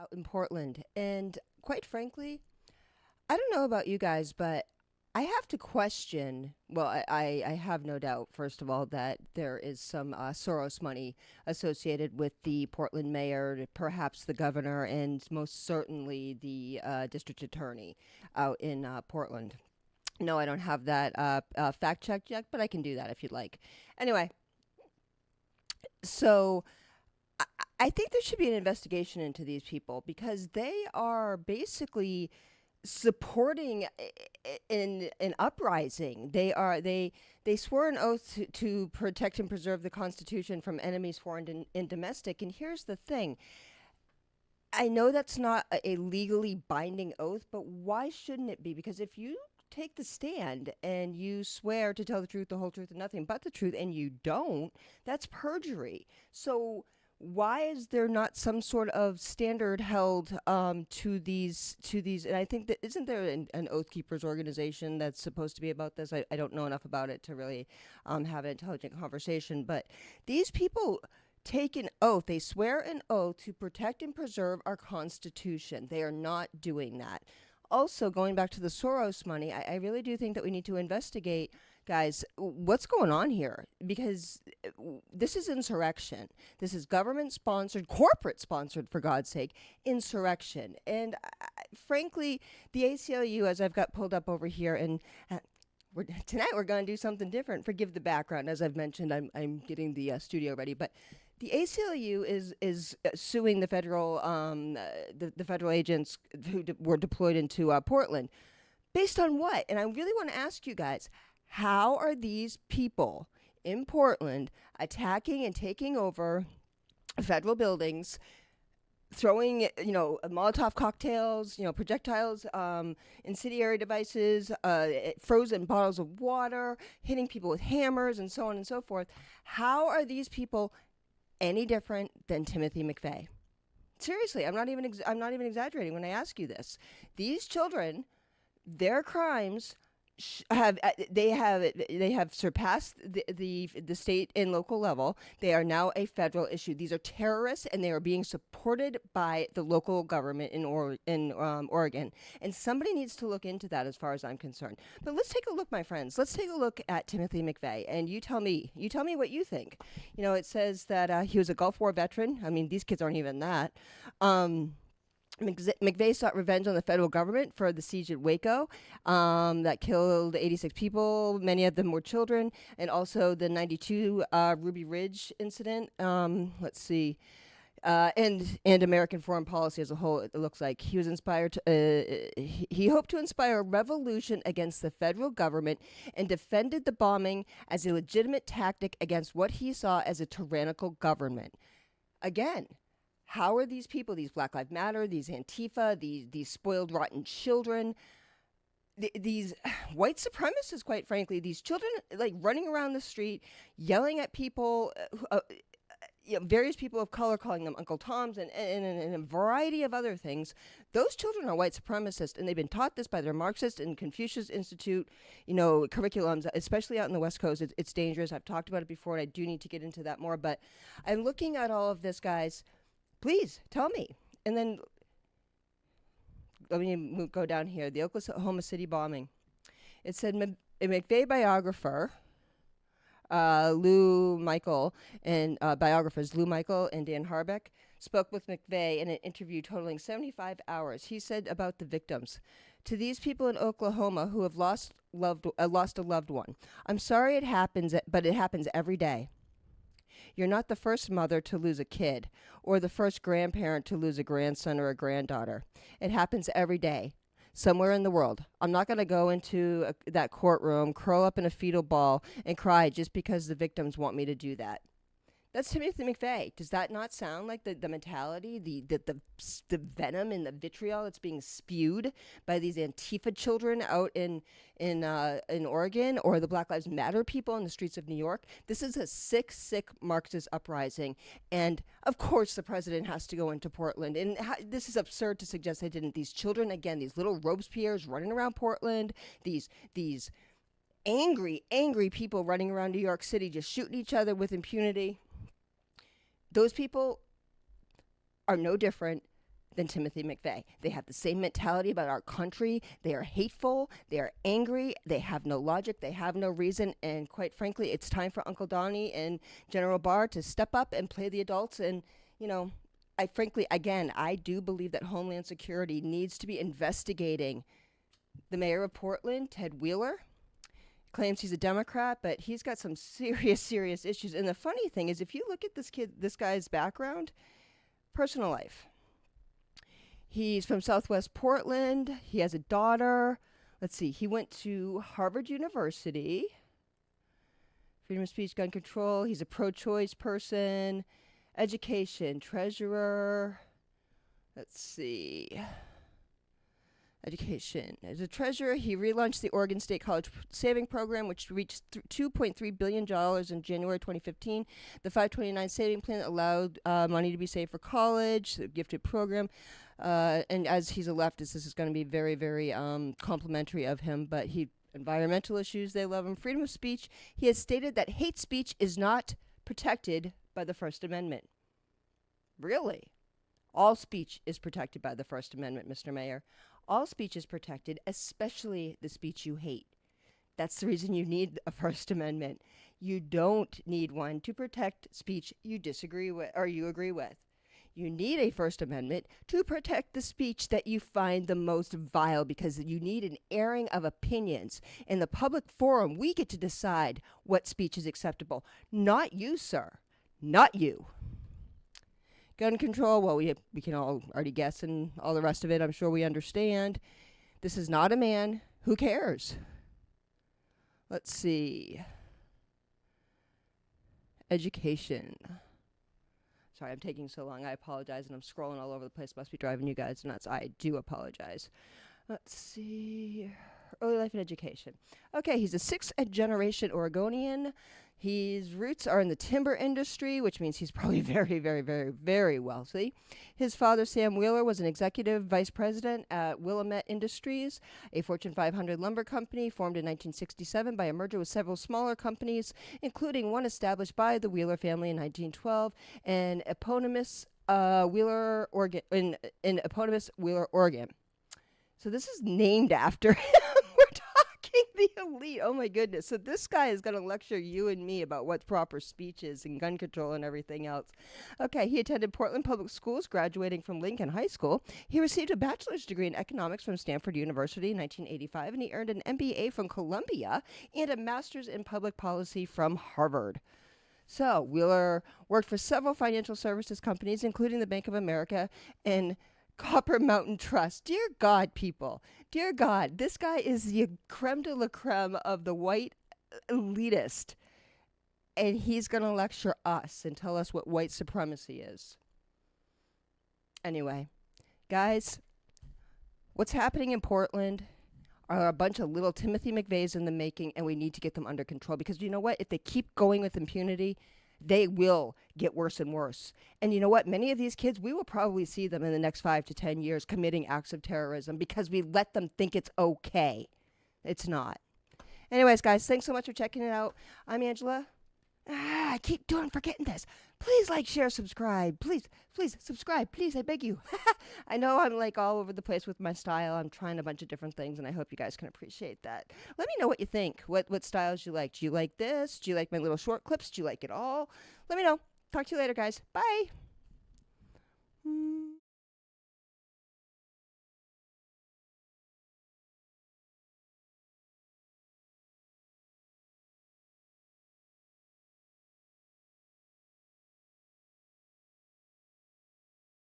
out in Portland. And quite frankly, I don't know about you guys, but I have to question. Well, I have no doubt, first of all, that there is some Soros money associated with the Portland mayor, perhaps the governor, and most certainly the district attorney out in Portland. No, I don't have that fact checked yet, but I can do that if you'd like. Anyway, so I, I think there should be an investigation into these people because they are basically supporting an uprising. They swore an oath to protect and preserve the Constitution from enemies, foreign and domestic. And here's the thing: I know that's not a legally binding oath, but why shouldn't it be? Because if you take the stand and you swear to tell the truth, the whole truth, and nothing but the truth, and you don't, that's perjury. So why is there not some sort of standard held to these? And I think that isn't there an oath keepers organization that's supposed to be about this? I don't know enough about it to really have an intelligent conversation, but these people take an oath. They swear an oath to protect and preserve our Constitution. They are not doing that. Also, going back to the Soros money, I really do think that we need to investigate, guys, what's going on here because this is insurrection. This is government sponsored, corporate sponsored, for God's sake, insurrection. And frankly, the ACLU, as I've got pulled up over here, and tonight we're going to do something different. Forgive the background, as I've mentioned. I'm getting the studio ready, but the ACLU is suing the federal the federal agents who were deployed into Portland, based on what? And I really want to ask you guys, how are these people in Portland attacking and taking over federal buildings, throwing Molotov cocktails, projectiles, incendiary devices, frozen bottles of water, hitting people with hammers, and so on and so forth? How are these people any different than Timothy McVeigh? Seriously, I'm not even exaggerating when I ask you this. These children, their crimes have surpassed the state and local level. They are now a federal issue. These are terrorists, and they are being supported by the local government in Oregon. And somebody needs to look into that, as far as I'm concerned. But let's take a look, my friends. Let's take a look at Timothy McVeigh, and you tell me what you think. It says that he was a Gulf War veteran. I mean, these kids aren't even that. McVeigh sought revenge on the federal government for the siege at Waco that killed 86 people. Many of them were children. And also the 92 Ruby Ridge incident. Let's see. And American foreign policy as a whole, it looks like. He was inspired to, he hoped to inspire a revolution against the federal government and defended the bombing as a legitimate tactic against what he saw as a tyrannical government. Again, how are these people, these Black Lives Matter, these Antifa, these spoiled, rotten children, these white supremacists, quite frankly, these children like running around the street, yelling at people, various people of color, calling them Uncle Toms, and a variety of other things. Those children are white supremacists, and they've been taught this by their Marxist and Confucius Institute, curriculums, especially out in the West Coast. It's dangerous. I've talked about it before, and I do need to get into that more. But I'm looking at all of this, guys. Please tell me. And then let me go down here. The Oklahoma City bombing. It said a McVeigh biographer, Lou Michael, and biographers Lou Michael and Dan Harbeck spoke with McVeigh in an interview totaling 75 hours. He said about the victims: to these people in Oklahoma who have lost a loved one, I'm sorry it happens, but it happens every day. You're not the first mother to lose a kid or the first grandparent to lose a grandson or a granddaughter. It happens every day, somewhere in the world. I'm not going to go into that courtroom, curl up in a fetal ball, and cry just because the victims want me to do that. That's Timothy McVeigh. Does that not sound like the mentality, the venom and the vitriol that's being spewed by these Antifa children out in Oregon, or the Black Lives Matter people in the streets of New York? This is a sick Marxist uprising, and of course the president has to go into Portland. And this is absurd to suggest they didn't. These children, again, these little Robespierres running around Portland, these angry people running around New York City, just shooting each other with impunity. Those people are no different than Timothy McVeigh. They have the same mentality about our country. They are hateful. They are angry. They have no logic. They have no reason. And quite frankly, it's time for Uncle Donnie and General Barr to step up and play the adults. And, I frankly, again, I do believe that Homeland Security needs to be investigating the mayor of Portland, Ted Wheeler. Claims he's a Democrat, but he's got some serious issues. And the funny thing is, if you look at this guy's background, personal life. He's from Southwest Portland. He has a daughter. Let's see. He went to Harvard University. Freedom of speech, gun control. He's a pro-choice person. Education, treasurer. Let's see. Education. As a treasurer, he relaunched the Oregon State College Saving Program, which reached $2.3 billion in January 2015. The 529 saving plan allowed money to be saved for college, the gifted program. And as he's a leftist, this is going to be very, very complimentary of him. But environmental issues, they love him. Freedom of speech. He has stated that hate speech is not protected by the First Amendment. Really? All speech is protected by the First Amendment, Mr. Mayor. All speech is protected, especially the speech you hate. That's the reason you need a First Amendment. You don't need one to protect speech you disagree with or you agree with. You need a First Amendment to protect the speech that you find the most vile, because you need an airing of opinions. In the public forum, we get to decide what speech is acceptable. Not you, sir. Not you. Gun control, well, we can all already guess, and all the rest of it, I'm sure we understand. This is not a man. Who cares? Let's see. Education. Sorry, I'm taking so long. I apologize, and I'm scrolling all over the place. Must be driving you guys nuts. I do apologize. Let's see. Early life and education. Okay, he's a sixth-generation Oregonian. His roots are in the timber industry, which means he's probably very, very, very, very wealthy. His father, Sam Wheeler, was an executive vice president at Willamette Industries, a Fortune 500 lumber company formed in 1967 by a merger with several smaller companies, including one established by the Wheeler family in 1912, and eponymous Wheeler, Oregon, in eponymous Wheeler, Oregon. So this is named after him. We're talking the elite. Oh my goodness. So this guy is going to lecture you and me about what proper speech is and gun control and everything else. Okay, he attended Portland Public Schools, graduating from Lincoln High School. He received a bachelor's degree in economics from Stanford University in 1985, and he earned an MBA from Columbia and a master's in public policy from Harvard. So Wheeler worked for several financial services companies, including the Bank of America and Copper Mountain Trust. Dear God, people. Dear God, this guy is the creme de la creme of the white elitist. And he's going to lecture us and tell us what white supremacy is. Anyway, guys, what's happening in Portland are a bunch of little Timothy McVeighs in the making, and we need to get them under control. Because you know what? If they keep going with impunity, they will get worse and worse. And you know what? Many of these kids, we will probably see them in the next 5 to 10 years committing acts of terrorism because we let them think it's okay. It's not. Anyways, guys, thanks so much for checking it out. I'm Angela. I keep forgetting this. Please like, share, subscribe. Please subscribe. Please, I beg you. I know I'm like all over the place with my style. I'm trying a bunch of different things, and I hope you guys can appreciate that. Let me know what you think. What styles you like. Do you like this? Do you like my little short clips? Do you like it all? Let me know. Talk to you later, guys. Bye.